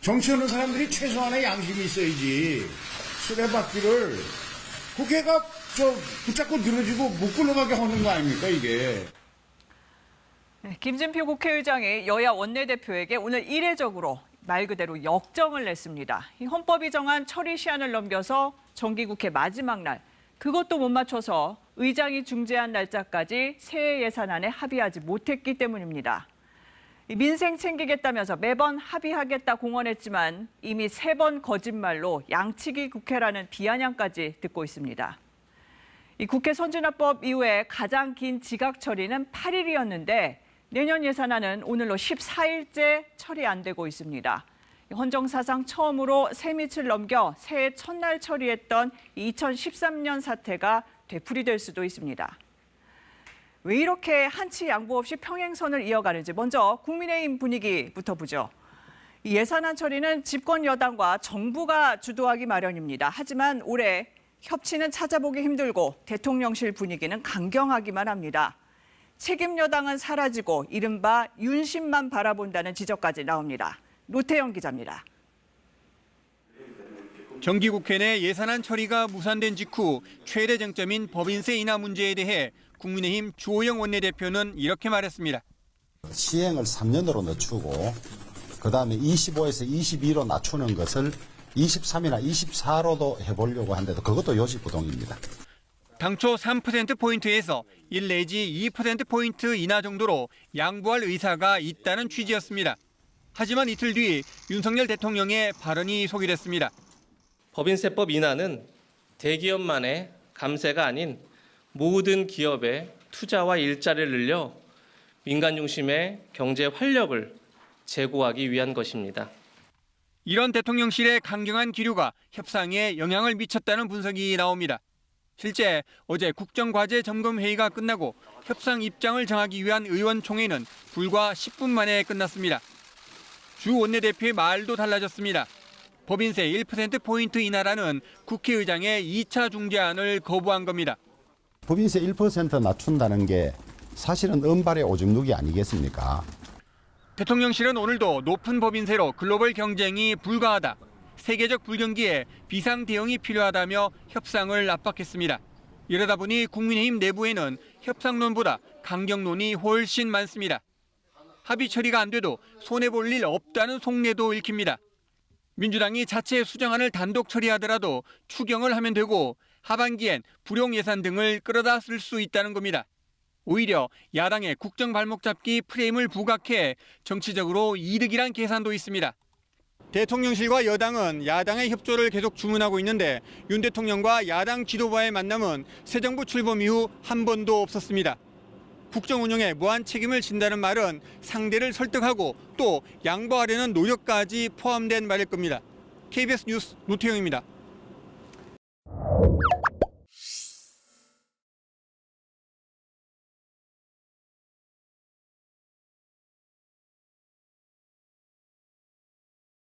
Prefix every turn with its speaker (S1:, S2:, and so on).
S1: 정치하는 사람들이 최소한의 양심이 있어야지. 수레바퀴를 국회가 붙잡고 늘어지고 못 굴러가게 하는 거 아닙니까, 이게.
S2: 김진표 국회의장이 여야 원내대표에게 오늘 이례적으로 말 그대로 역정을 냈습니다. 이 헌법이 정한 처리 시한을 넘겨서 정기국회 마지막 날, 그것도 못 맞춰서 의장이 중재한 날짜까지 새해 예산안에 합의하지 못했기 때문입니다. 민생 챙기겠다면서 매번 합의하겠다 공언했지만 이미 3번 거짓말로 양치기 국회라는 비아냥까지 듣고 있습니다. 이 국회 선진화법 이후에 가장 긴 지각 처리는 8일이었는데 내년 예산안은 오늘로 14일째 처리 안 되고 있습니다. 헌정사상 처음으로 새밑을 넘겨 새해 첫날 처리했던 2013년 사태가 되풀이될 수도 있습니다. 왜 이렇게 한치 양보 없이 평행선을 이어가는지 먼저 국민의힘 분위기부터 보죠. 이 예산안 처리는 집권 여당과 정부가 주도하기 마련입니다. 하지만 올해 협치는 찾아보기 힘들고 대통령실 분위기는 강경하기만 합니다. 책임 여당은 사라지고 이른바 윤심만 바라본다는 지적까지 나옵니다. 노태영 기자입니다.
S3: 정기국회 내 예산안 처리가 무산된 직후 최대 쟁점인 법인세 인하 문제에 대해 국민의힘 주호영 원내대표는 이렇게 말했습니다.
S4: 시행을 3년으로 늦추고 그다음에 25에서 22로 낮추는 것을 23이나 24로도 해보려고 하는데도 그것도 요지부동입니다.
S3: 당초 3%포인트에서 1 내지 2%포인트 인하 정도로 양보할 의사가 있다는 취지였습니다. 하지만 이틀 뒤 윤석열 대통령의 발언이 소개됐습니다.
S5: 법인세법 인하는 대기업만의 감세가 아닌 모든 기업의 투자와 일자리를 늘려 민간 중심의 경제 활력을 제고하기 위한 것입니다.
S3: 이런 대통령실의 강경한 기류가 협상에 영향을 미쳤다는 분석이 나옵니다. 실제 어제 국정과제점검회의가 끝나고 협상 입장을 정하기 위한 의원총회는 불과 10분 만에 끝났습니다. 주 원내대표의 말도 달라졌습니다. 법인세 1%포인트 인하라는 국회의장의 2차 중재안을 거부한 겁니다.
S4: 법인세 1% 낮춘다는 게 사실은 은발의 오줌 누기 아니겠습니까?
S3: 대통령실은 오늘도 높은 법인세로 글로벌 경쟁이 불가하다, 세계적 불경기에 비상 대응이 필요하다며 협상을 압박했습니다. 이러다 보니 국민의힘 내부에는 협상론보다 강경론이 훨씬 많습니다. 합의 처리가 안 돼도 손해볼 일 없다는 속내도 읽힙니다. 민주당이 자체 수정안을 단독 처리하더라도 추경을 하면 되고 하반기엔 불용 예산 등을 끌어다 쓸 수 있다는 겁니다. 오히려 야당의 국정 발목 잡기 프레임을 부각해 정치적으로 이득이란 계산도 있습니다. 대통령실과 여당은 야당의 협조를 계속 주문하고 있는데 윤 대통령과 야당 지도부와의 만남은 새 정부 출범 이후 한 번도 없었습니다. 국정 운영에 무한 책임을 진다는 말은 상대를 설득하고 또 양보하려는 노력까지 포함된 말일 겁니다. KBS 뉴스 노태영입니다.